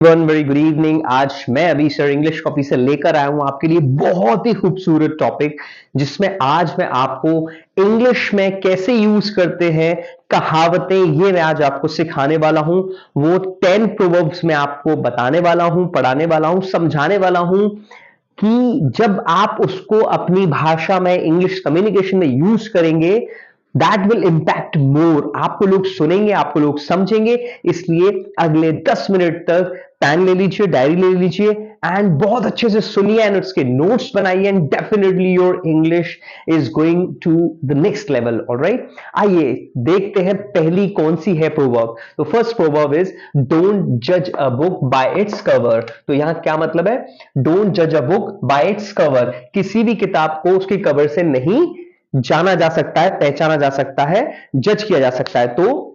One very good evening. आज मैं अभी सर इंग्लिश कॉपी से लेकर आया हूं आपके लिए बहुत ही खूबसूरत टॉपिक, जिसमें आज मैं आपको इंग्लिश में कैसे यूज करते हैं कहावतें, ये मैं आज आपको सिखाने वाला हूं। वो 10 प्रोवर्ब्स मैं आपको बताने वाला हूं, पढ़ाने वाला हूं, समझाने वाला हूं कि जब आप उसको अपनी भाषा में इंग्लिश कम्युनिकेशन में यूज करेंगे, दैट विल इम्पैक्ट मोर। आपको लोग सुनेंगे, आपको लोग समझेंगे। इसलिए अगले 10 मिनट तक पेन ले लीजिए, डायरी ले लीजिए एंड बहुत अच्छे से सुनिए एंड उसके नोट्स बनाइए and definitely your English is going to the next level. Alright, आइए देखते हैं पहली कौन सी है प्रोवर्ब। तो फर्स्ट प्रोवर्ब इज डोंट जज a book by its cover. तो यहां क्या मतलब है? डोंट जज a book by its cover. किसी भी किताब को उसकी कवर से नहीं जाना जा सकता है, पहचाना जा सकता है, जज किया जा सकता है। तो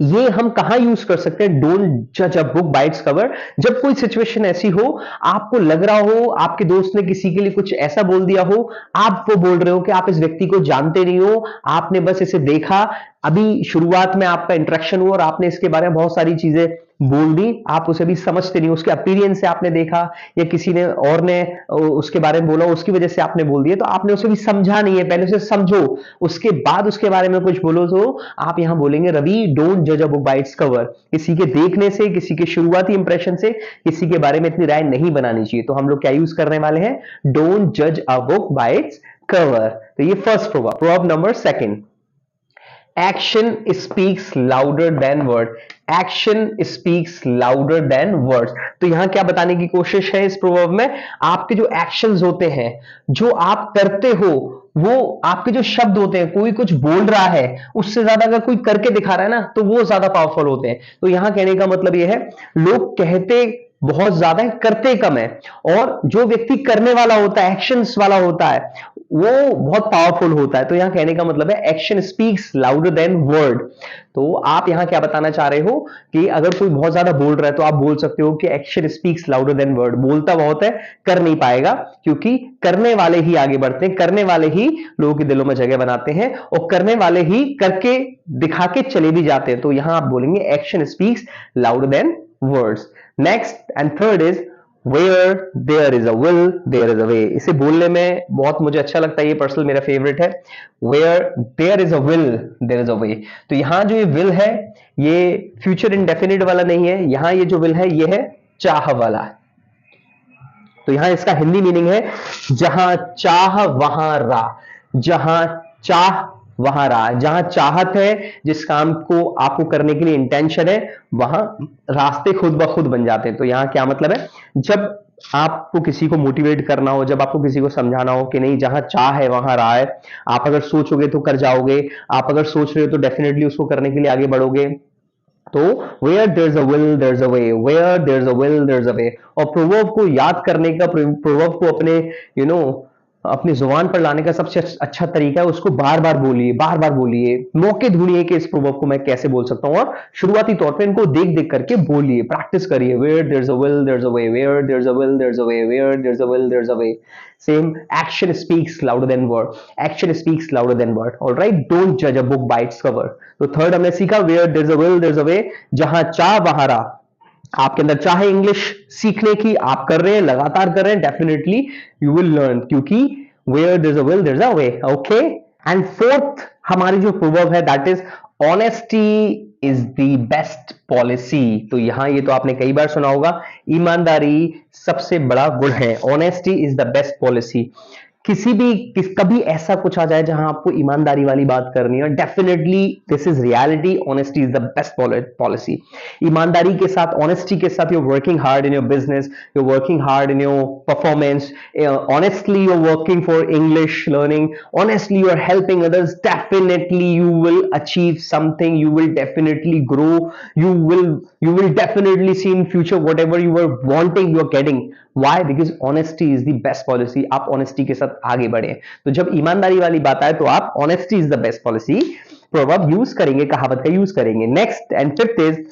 ये हम कहां यूज कर सकते हैं? डोंट जज a book by its cover. जब कोई सिचुएशन ऐसी हो, आपको लग रहा हो आपके दोस्त ने किसी के लिए कुछ ऐसा बोल दिया हो, आप वो बोल रहे हो कि आप इस व्यक्ति को जानते नहीं हो, आपने बस इसे देखा, अभी शुरुआत में आपका इंटरेक्शन हुआ और आपने इसके बारे में बहुत सारी चीजें बोल दी, आप उसे भी समझते नहीं हो, उसके अपीरियंस से आपने देखा या किसी ने और ने उसके बारे में बोला, उसकी वजह से आपने बोल दिया, तो आपने उसे भी समझा नहीं है, पहले उसे समझो, उसके बाद उसके बारे में कुछ बोलो। तो आप यहां बोलेंगे रवि डोंट जज a book by its cover. किसी के देखने से, किसी के शुरुआती इंप्रेशन से किसी के बारे में इतनी राय नहीं बनानी चाहिए। तो हम लोग क्या यूज करने वाले हैं? डोंट जज a book by its cover. तो ये first proverb. Proverb number second, action speaks louder than word. Action speaks louder than words. तो यहां क्या बताने की कोशिश है इस प्रोवर्ब में? आपके जो एक्शंस होते हैं, जो आप करते हो, वो आपके जो शब्द होते हैं, कोई कुछ बोल रहा है, उससे ज्यादा अगर कोई करके दिखा रहा है ना, तो वो ज्यादा पावरफुल होते हैं। तो यहां कहने का मतलब यह है, लोग कहते बहुत ज्यादा है, करते कम है। और जो व्यक्ति करने वाला होता है, एक्शंस वाला होता है, वो बहुत पावरफुल होता है। तो यहां कहने का मतलब है action speaks louder than word. तो आप यहां क्या बताना चाह रहे हो कि अगर कोई बहुत ज्यादा बोल रहा है तो आप बोल सकते हो कि action speaks louder than word. बोलता बहुत है, कर नहीं पाएगा, क्योंकि करने वाले ही आगे बढ़ते हैं, करने वाले ही लोगों के दिलों में जगह बनाते हैं और करने वाले ही करके दिखा के चले भी जाते हैं। तो यहां आप बोलेंगे action speaks louder than words. Next and third is where there is a will there is a way. इसे बोलने में बहुत मुझे अच्छा लगता है, ये पर्सनल मेरा फेवरेट है। Where there is a will there is a way. तो यहां जो ये विल है, ये फ्यूचर इंडेफिनिट वाला नहीं है। यहां ये जो विल है, ये है चाह वाला। तो यहां इसका हिंदी मीनिंग है जहां चाह वहां राह। जहां चाह वहां राह। जहां चाहत है, जिस काम को आपको करने के लिए इंटेंशन है, वहां रास्ते खुद ब खुद बन जाते हैं। तो यहां क्या मतलब है? जब आपको किसी को मोटिवेट करना हो, जब आपको किसी को समझाना हो कि नहीं, जहां चाह है वहां राह है, आप अगर सोचोगे तो कर जाओगे, आप अगर सोच रहे हो तो डेफिनेटली उसको करने के लिए आगे बढ़ोगे। तो where there is a will there is a way, where there is a will there is a way. और प्रोवर्ब को याद करने का, प्रोवर्ब को अपने यू नो अपनी जुबान पर लाने का सबसे अच्छा तरीका है उसको बार बार बोलिए, बार बार बोलिए, मौके ढूंढिए कि इस प्रोवर्ब को मैं कैसे बोल सकता हूँ, और शुरुआती तौर पे इनको देख देख करके बोलिए, प्रैक्टिस करिए। Where there is a will there is a way, where there is a will there is a way, where there is a will there is a way. Same, action speaks louder than word, action speaks louder than word. Alright, don't जज a book by its cover. तो third हमने सीखा, where there is a will there is a way, जहां चाह वहां राह। आपके अंदर चाहे इंग्लिश सीखने की, आप कर रहे हैं, लगातार कर रहे हैं, डेफिनेटली यू विल लर्न, क्योंकि where there is a will there is a way. Okay, and fourth हमारी जो प्रोवर्ब है, that is honesty is the best policy. तो यहां ये तो आपने कई बार सुना होगा, ईमानदारी सबसे बड़ा गुण है। Honesty is the best policy. कभी ऐसा कुछ आ जाए जहां आपको ईमानदारी वाली बात करनी है, definitely this is reality, honesty is the best policy. ईमानदारी के साथ, ऑनेस्टी के साथ, you working hard in your business, you working hard in your performance, honestly you working for English learning, honestly you are helping others, definitely you will achieve something, you will definitely grow, you will definitely see in future whatever you were wanting you are getting. Why? Because honesty is the best policy. आप honesty के साथ आगे बढ़े। तो जब ईमानदारी वाली बात आए तो आप honesty is the best policy proverb use करेंगे, कहावत का यूज करेंगे। Next and fifth is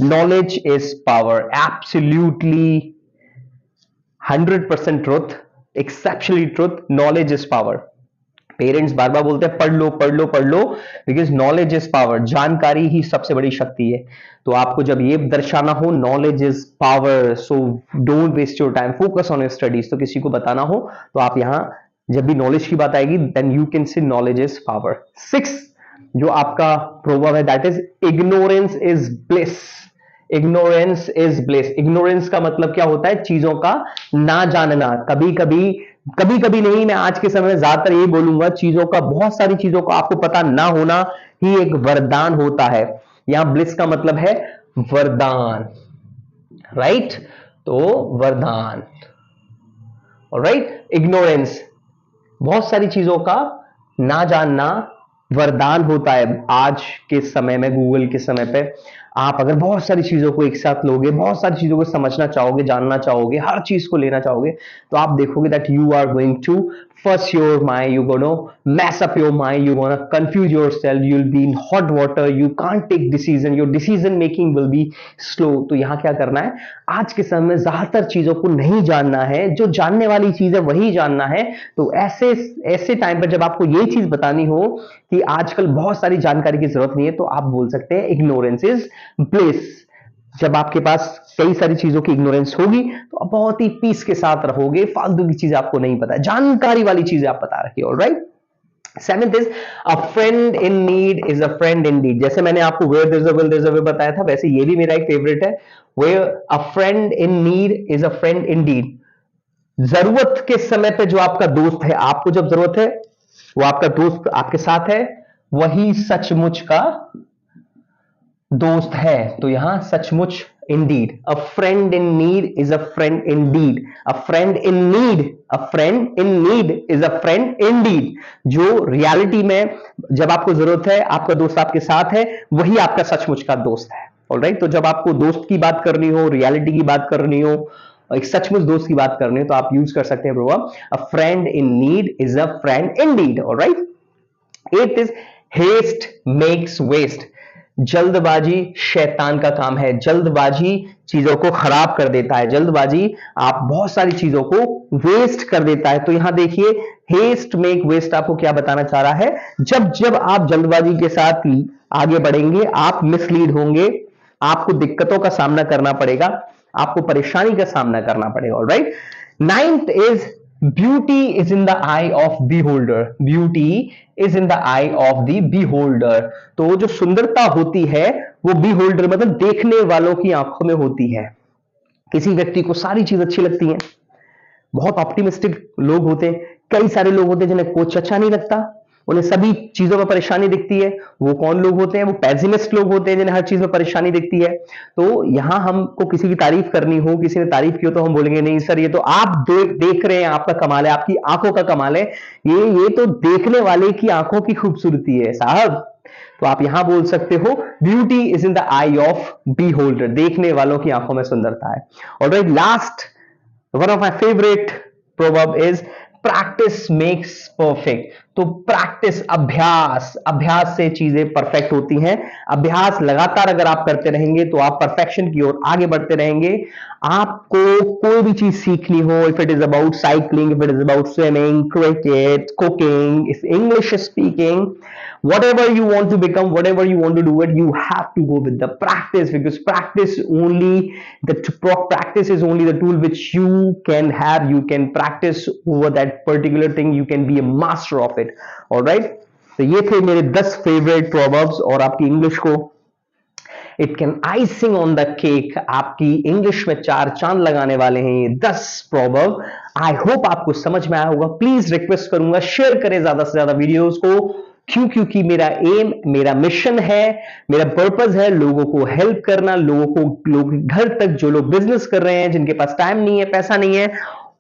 knowledge is power. Absolutely 100% truth, exceptionally truth, knowledge is power। Parents बार बार बोलते हैं पढ़ लो पढ़ लो पढ़ लो, बिकॉज नॉलेज इज पावर, जानकारी ही सबसे बड़ी शक्ति है। तो आपको जब ये दर्शाना हो knowledge is power, so don't waste your time, focus on your studies. तो किसी को बताना हो तो आप यहां जब भी नॉलेज की बात आएगी then you can say knowledge is power. 6 जो आपका प्रोवर्ब है that is ignorance is bliss. Ignorance is bliss. Ignorance का मतलब क्या होता है? चीजों का ना जानना। कभी कभी, कभी कभी नहीं, मैं आज के समय में ज्यादातर यही बोलूंगा, चीजों का, बहुत सारी चीजों का आपको पता ना होना ही एक वरदान होता है। यहां ब्लिस का मतलब है वरदान, राइट? तो वरदान, ऑलराइट। इग्नोरेंस, बहुत सारी चीजों का ना जानना वरदान होता है। आज के समय में, गूगल के समय पे, आप अगर बहुत सारी चीजों को एक साथ लोगे, बहुत सारी चीजों को समझना चाहोगे, जानना चाहोगे, हर चीज को लेना चाहोगे, तो आप देखोगे that you are going to first your mind, you gonna mess up your mind, you gonna confuse yourself, you will be in hot water, you can't take decision, your decision making will be slow. तो यहां क्या करना है? आज के समय में ज्यादातर चीजों को नहीं जानना है, जो जानने वाली चीज है वही जानना है। तो ऐसे ऐसे टाइम पर जब आपको ये चीज बतानी हो कि आजकल बहुत सारी जानकारी की जरूरत नहीं है, तो आप बोल सकते हैं इग्नोरेंस इज ब्लिस। जब आपके पास कई सारी चीजों की इग्नोरेंस होगी तो आप बहुत ही पीस के साथ रहोगे, फालतू की चीज आपको नहीं पता है, जानकारी वाली चीजें आप बता रखी है, alright. Seventh is a friend in need is a friend in deed. जैसे मैंने आपको where there is a will there is a way बताया था, वैसे ये भी मेरा एक फेवरेट है, where a friend in need is a friend in deed. जरूरत के समय पे जो आपका दोस्त है, आपको जब जरूरत है वो आपका दोस्त आपके साथ है, वही सचमुच का दोस्त है। तो यहां सचमुच, Indeed, a friend in need is a friend Indeed, a friend in need, a friend in need is a friend Indeed. जो रियलिटी में जब आपको जरूरत है, आपका दोस्त आपके साथ है, वही आपका सचमुच का दोस्त है, ऑलराइट। तो जब आपको दोस्त की बात करनी हो, रियलिटी की बात करनी हो, एक सचमुच दोस्त की बात करनी हो, तो आप यूज कर सकते हैं proverb a friend in need is a friend Indeed, alright. एथ इज हेस्ट मेक्स वेस्ट। जल्दबाजी शैतान का काम है। जल्दबाजी चीजों को खराब कर देता है। जल्दबाजी आप बहुत सारी चीजों को वेस्ट कर देता है। तो यहां देखिए, हेस्ट मेक वेस्ट आपको क्या बताना चाह रहा है? जब जब आप जल्दबाजी के साथ आगे बढ़ेंगे, आप मिसलीड होंगे, आपको दिक्कतों का सामना करना पड़ेगा, आपको परेशानी का सामना करना पड़ेगा, alright. Ninth is beauty is in the eye of beholder. Beauty is in the eye of the beholder. तो जो सुंदरता होती है वो बी होल्डर मतलब देखने वालों की आंखों में होती है। किसी व्यक्ति को सारी चीज अच्छी लगती है, बहुत ऑप्टिमिस्टिक लोग होते हैं, कई सारे लोग होते हैं जिन्हें कुछ अच्छा नहीं लगता, उन्हें सभी चीजों में परेशानी दिखती है। वो कौन लोग होते हैं? वो पेसिमिस्ट लोग होते हैं जिन्हें हर चीज में परेशानी दिखती है। तो यहां हमको किसी की तारीफ करनी हो, किसी ने तारीफ की हो, तो हम बोलेंगे नहीं सर ये तो आप देख रहे हैं, आपका कमाल है, आपकी आंखों का कमाल है, ये तो देखने वाले की आंखों की खूबसूरती है साहब। तो आप यहां बोल सकते हो beauty is in the eye of beholder, देखने वालों की आंखों में सुंदरता है, alright. Last, one of my favorite proverb is practice makes perfect। तो प्रैक्टिस, अभ्यास, अभ्यास से चीजें परफेक्ट होती हैं। अभ्यास लगातार अगर आप करते रहेंगे तो आप परफेक्शन की ओर आगे बढ़ते रहेंगे। आपको कोई भी चीज सीखनी हो, if it is about cycling, if it is about swimming, cricket, cooking, if English speaking, whatever you want to become, whatever you want to do it, you have to go with the practice, because practice is only the tool which you can have. You can practice over that particular thing, you can be a master of it, all right। तो ये थे मेरे 10 favourite proverbs, और आपकी English को it can icing on the cake, आपकी English में 4 चांद लगाने वाले हैं ये 10 प्रोवर्ब। आई होप आपको समझ में आया होगा। प्लीज रिक्वेस्ट करूंगा शेयर करें ज्यादा से ज्यादा वीडियोस को, क्योंकि मेरा एम, मेरा मिशन है, मेरा पर्पस है लोगों को हेल्प करना, लोग घर तक, जो लोग बिजनेस कर रहे हैं, जिनके पास टाइम नहीं है, पैसा नहीं है,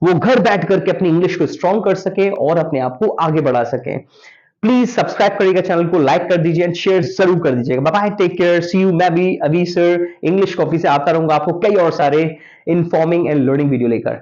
वो घर बैठ करके अपनी इंग्लिश को स्ट्रांग कर सके और अपने आप को आगे बढ़ा सके। प्लीज सब्सक्राइब करिएगा, चैनल को लाइक कर दीजिए एंड शेयर जरूर कर दीजिएगा। Bye bye, take care, see you. मैं भी अभी सर इंग्लिश कॉपी से आता रहूंगा आपको कई और सारे इन्फॉर्मिंग एंड लर्निंग वीडियो लेकर।